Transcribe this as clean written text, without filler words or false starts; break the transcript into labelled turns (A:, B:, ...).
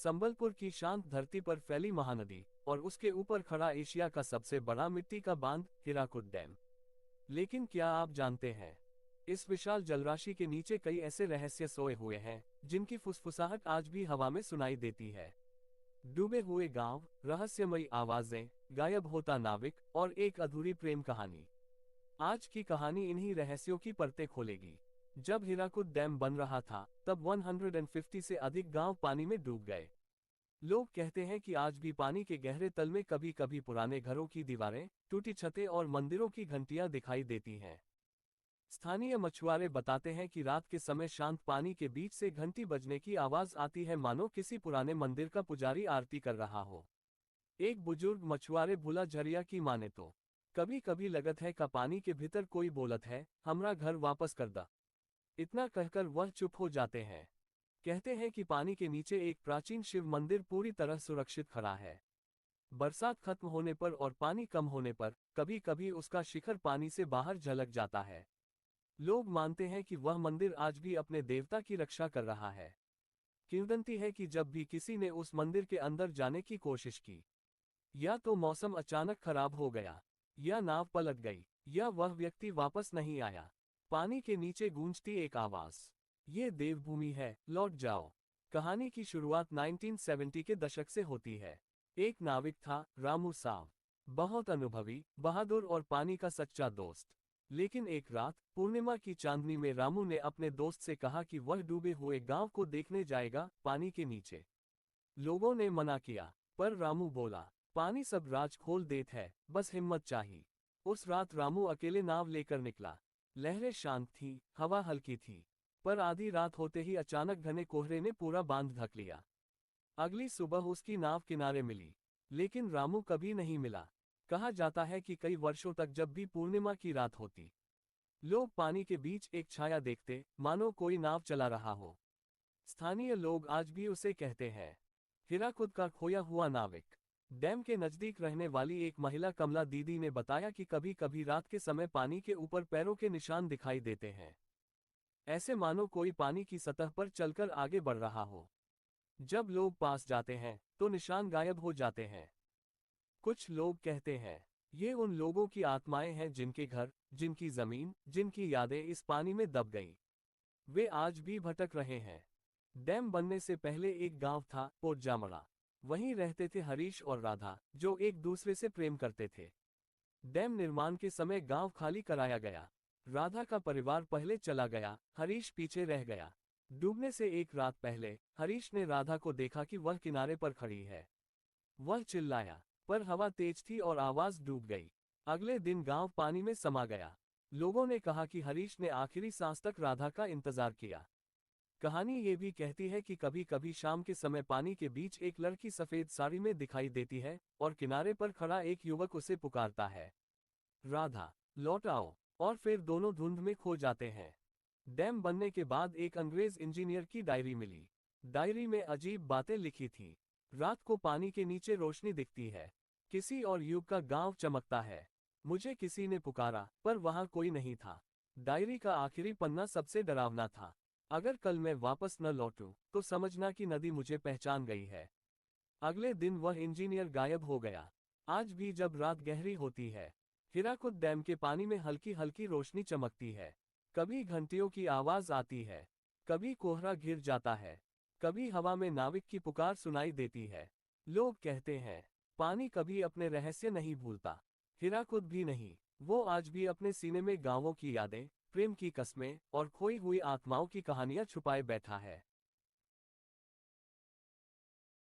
A: संबलपुर की शांत धरती पर फैली महानदी और उसके ऊपर खड़ा एशिया का सबसे बड़ा मिट्टी का बांध हीराकुद डैम। लेकिन क्या आप जानते हैं, इस विशाल जलराशि के नीचे कई ऐसे रहस्य सोए हुए हैं जिनकी फुसफुसाहट आज भी हवा में सुनाई देती है। डूबे हुए गांव, रहस्यमयी आवाजें, गायब होता नाविक और एक अधूरी प्रेम कहानी। आज की कहानी इन्हीं रहस्यों की परतें खोलेगी। जब हीराकुद डैम बन रहा था, तब 150 से अधिक गांव पानी में डूब गए। लोग कहते हैं कि आज भी पानी के गहरे तल में कभी कभी पुराने घरों की दीवारें, टूटी छतें और मंदिरों की घंटियां दिखाई देती हैं। स्थानीय मछुआरे बताते हैं कि रात के समय शांत पानी के बीच से घंटी बजने की आवाज आती है, मानो किसी पुराने मंदिर का पुजारी आरती कर रहा हो। एक बुजुर्ग मछुआरे भुला झरिया की माने तो कभी कभी लगत है का पानी के भीतर कोई बोलत है, हमरा घर वापस कर दा। इतना कहकर वह चुप हो जाते हैं। कहते हैं कि पानी के नीचे एक प्राचीन शिव मंदिर पूरी तरह सुरक्षित खड़ा है। बरसात खत्म होने पर और पानी कम होने पर कभी कभी उसका शिखर पानी से बाहर झलक जाता है। लोग मानते हैं कि वह मंदिर आज भी अपने देवता की रक्षा कर रहा है। किंवदंती है कि जब भी किसी ने उस मंदिर के अंदर जाने की कोशिश की, या तो मौसम अचानक खराब हो गया, या नाव पलट गई, या वह व्यक्ति वापस नहीं आया। पानी के नीचे गूंजती एक आवाज, ये देवभूमि है, लौट जाओ। कहानी की शुरुआत 1970 के दशक से होती है। एक नाविक था, रामू साव। बहुत अनुभवी, बहादुर और पानी का सच्चा दोस्त। लेकिन एक रात पूर्णिमा की चांदनी में रामू ने अपने दोस्त से कहा कि वह डूबे हुए गांव को देखने जाएगा, पानी के नीचे। लोगों ने मना किया, पर रामू बोला, पानी सब राज खोल देत है, बस हिम्मत चाहिए। उस रात रामू अकेले नाव लेकर निकला। लहरें शांत थीं, हवा हल्की थी, पर आधी रात होते ही अचानक घने कोहरे ने पूरा बांध ढक लिया। अगली सुबह उसकी नाव किनारे मिली, लेकिन रामू कभी नहीं मिला। कहा जाता है कि कई वर्षों तक जब भी पूर्णिमा की रात होती, लोग पानी के बीच एक छाया देखते, मानो कोई नाव चला रहा हो। स्थानीय लोग आज भी उसे कहते हैं, हीराकुद का खोया हुआ नाविक। डैम के नजदीक रहने वाली एक महिला कमला दीदी ने बताया कि कभी कभी रात के समय पानी के ऊपर पैरों के निशान दिखाई देते हैं, ऐसे मानो कोई पानी की सतह पर चलकर आगे बढ़ रहा हो। जब लोग पास जाते हैं तो निशान गायब हो जाते हैं। कुछ लोग कहते हैं, ये उन लोगों की आत्माएं हैं जिनके घर, जिनकी जमीन, जिनकी यादें इस पानी में दब गईं। वे आज भी भटक रहे हैं। डैम बनने से पहले एक गांव था, पोटजामड़ा। वहीं रहते थे हरीश और राधा, जो एक दूसरे से प्रेम करते थे। डैम निर्माण के समय गांव खाली कराया गया। राधा का परिवार पहले चला गया, हरीश पीछे रह गया। डूबने से एक रात पहले हरीश ने राधा को देखा कि वह किनारे पर खड़ी है। वह चिल्लाया, पर हवा तेज थी और आवाज डूब गई। अगले दिन गांव पानी में समा गया। लोगों ने कहा कि हरीश ने आखिरी सांस तक राधा का इंतजार किया। कहानी ये भी कहती है कि कभी कभी शाम के समय पानी के बीच एक लड़की सफेद साड़ी में दिखाई देती है और किनारे पर खड़ा एक युवक उसे पुकारता है, राधा, लौट आओ। और फिर दोनों धुंध में खो जाते हैं। डैम बनने के बाद एक अंग्रेज इंजीनियर की डायरी मिली। डायरी में अजीब बातें लिखी थीं। रात को पानी के नीचे रोशनी दिखती है, किसी और युग का गांव चमकता है। मुझे किसी ने पुकारा, पर वहां कोई नहीं था। डायरी का आखिरी पन्ना सबसे डरावना था। अगर कल मैं वापस न लौटूं, तो समझना कि नदी मुझे पहचान गई है। अगले दिन वह इंजीनियर गायब हो गया। आज भी जब रात गहरी होती है, हीराकुद डैम के पानी में हल्की हल्की रोशनी चमकती है। कभी घंटियों की आवाज आती है, कभी कोहरा घिर जाता है, कभी हवा में नाविक की पुकार सुनाई देती है। लोग कहते हैं, पानी कभी अपने रहस्य नहीं भूलता। हीराकुद भी नहीं। वो आज भी अपने सीने में गांवों की यादें, प्रेम की कस्में और खोई हुई आत्माओं की कहानियां छुपाए बैठा है।